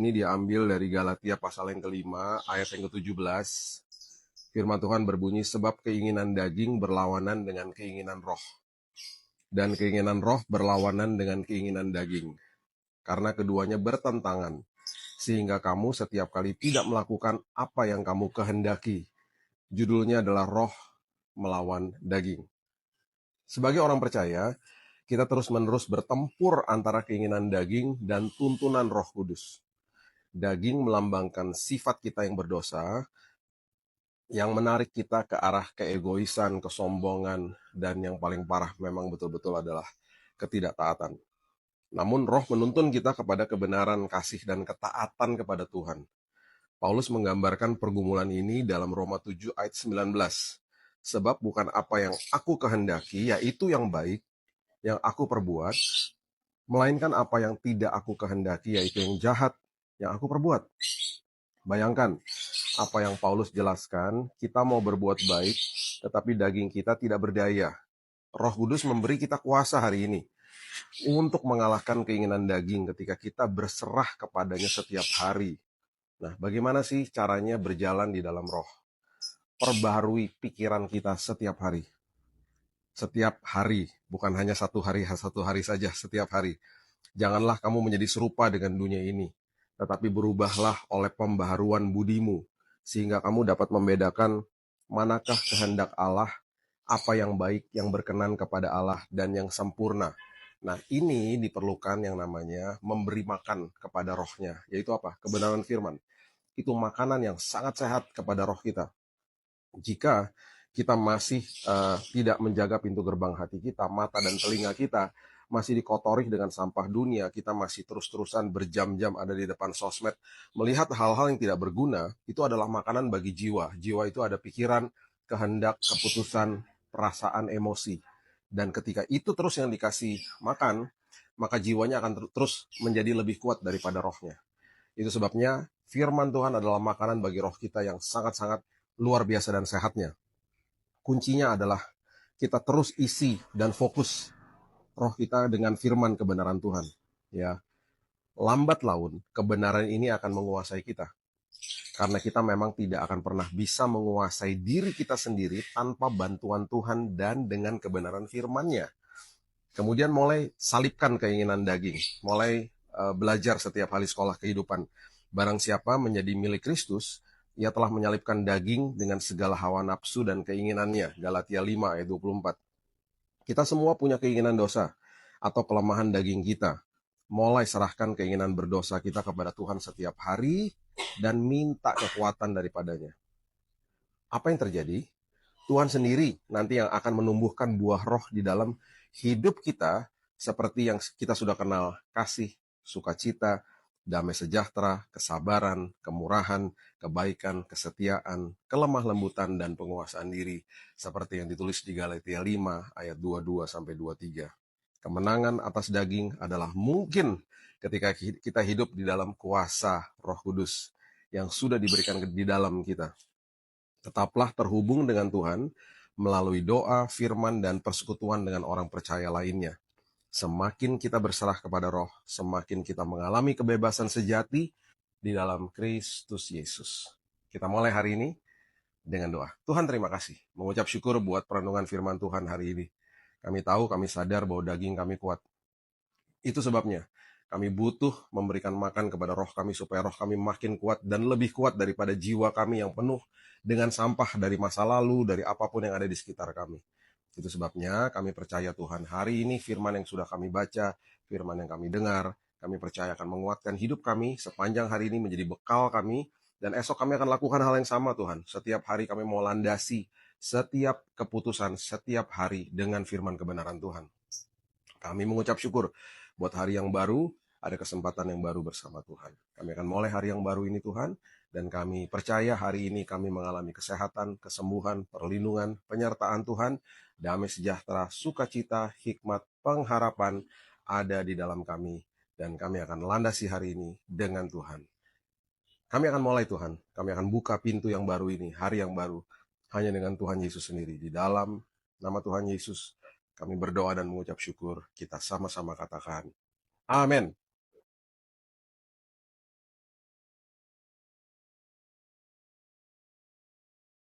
Ini diambil dari Galatia pasal yang kelima, ayat yang ke-17. Firman Tuhan berbunyi, sebab keinginan daging berlawanan dengan keinginan roh, dan keinginan roh berlawanan dengan keinginan daging. Karena keduanya bertentangan, sehingga kamu setiap kali tidak melakukan apa yang kamu kehendaki. Judulnya adalah roh melawan daging. Sebagai orang percaya, kita terus-menerus bertempur antara keinginan daging dan tuntunan Roh Kudus. Daging melambangkan sifat kita yang berdosa, yang menarik kita ke arah keegoisan, kesombongan, dan yang paling parah memang betul-betul adalah ketidaktaatan. Namun roh menuntun kita kepada kebenaran, kasih, dan ketaatan kepada Tuhan. Paulus menggambarkan pergumulan ini dalam Roma 7 ayat 19. Sebab bukan apa yang aku kehendaki, yaitu yang baik, yang aku perbuat, melainkan apa yang tidak aku kehendaki, yaitu yang jahat, yang aku perbuat. Bayangkan apa yang Paulus jelaskan, kita mau berbuat baik, tetapi daging kita tidak berdaya. Roh Kudus memberi kita kuasa hari ini untuk mengalahkan keinginan daging ketika kita berserah kepadanya setiap hari. Nah, bagaimana sih caranya berjalan di dalam roh? Perbaharui pikiran kita setiap hari. Setiap hari, bukan hanya satu hari saja, setiap hari. Janganlah kamu menjadi serupa dengan dunia ini, tetapi berubahlah oleh pembaharuan budimu, sehingga kamu dapat membedakan manakah kehendak Allah, apa yang baik, yang berkenan kepada Allah, dan yang sempurna. Nah, ini diperlukan yang namanya memberi makan kepada rohnya, yaitu apa? Kebenaran firman. Itu makanan yang sangat sehat kepada roh kita. Jika kita masih tidak menjaga pintu gerbang hati kita, mata dan telinga kita masih dikotori dengan sampah dunia, kita masih terus-terusan berjam-jam ada di depan sosmed, melihat hal-hal yang tidak berguna, itu adalah makanan bagi jiwa. Jiwa itu ada pikiran, kehendak, keputusan, perasaan, emosi. Dan ketika itu terus yang dikasih makan, maka jiwanya akan terus menjadi lebih kuat daripada rohnya. Itu sebabnya firman Tuhan adalah makanan bagi roh kita yang sangat-sangat luar biasa dan sehatnya. Kuncinya adalah kita terus isi dan fokus roh kita dengan firman kebenaran Tuhan. Ya, lambat laun kebenaran ini akan menguasai kita. Karena kita memang tidak akan pernah bisa menguasai diri kita sendiri tanpa bantuan Tuhan dan dengan kebenaran firman-Nya. Kemudian mulai salibkan keinginan daging, mulai belajar setiap hari sekolah kehidupan. Barang siapa menjadi milik Kristus, ia telah menyalibkan daging dengan segala hawa nafsu dan keinginannya. Galatia 5 ayat 24. Kita semua punya keinginan dosa atau kelemahan daging kita. Mulai serahkan keinginan berdosa kita kepada Tuhan setiap hari dan minta kekuatan daripadanya. Apa yang terjadi? Tuhan sendiri nanti yang akan menumbuhkan buah roh di dalam hidup kita seperti yang kita sudah kenal, kasih, sukacita, damai sejahtera, kesabaran, kemurahan, kebaikan, kesetiaan, kelemah lembutan, dan penguasaan diri, seperti yang ditulis di Galatia 5 ayat 22 sampai 23. Kemenangan atas daging adalah mungkin ketika kita hidup di dalam kuasa Roh Kudus yang sudah diberikan di dalam kita. Tetaplah terhubung dengan Tuhan melalui doa, firman, dan persekutuan dengan orang percaya lainnya. Semakin kita berserah kepada roh, semakin kita mengalami kebebasan sejati di dalam Kristus Yesus. Kita mulai hari ini dengan doa. Tuhan, terima kasih. Mengucap syukur buat perenungan firman Tuhan hari ini. Kami tahu, kami sadar bahwa daging kami kuat. Itu sebabnya kami butuh memberikan makan kepada roh kami supaya roh kami makin kuat dan lebih kuat daripada jiwa kami yang penuh dengan sampah dari masa lalu, dari apapun yang ada di sekitar kami. Itu sebabnya kami percaya Tuhan, hari ini firman yang sudah kami baca, firman yang kami dengar, kami percaya akan menguatkan hidup kami sepanjang hari ini menjadi bekal kami, dan esok kami akan lakukan hal yang sama Tuhan. Setiap hari kami mau landasi setiap keputusan, setiap hari dengan firman kebenaran Tuhan. Kami mengucap syukur buat hari yang baru, ada kesempatan yang baru bersama Tuhan. Kami akan mulai hari yang baru ini Tuhan, dan kami percaya hari ini kami mengalami kesehatan, kesembuhan, perlindungan, penyertaan Tuhan, damai sejahtera, sukacita, hikmat, pengharapan ada di dalam kami, dan kami akan landasi hari ini dengan Tuhan. Kami akan mulai Tuhan, kami akan buka pintu yang baru ini, hari yang baru, hanya dengan Tuhan Yesus sendiri. Di dalam nama Tuhan Yesus, kami berdoa dan mengucap syukur. Kita sama-sama katakan, amin.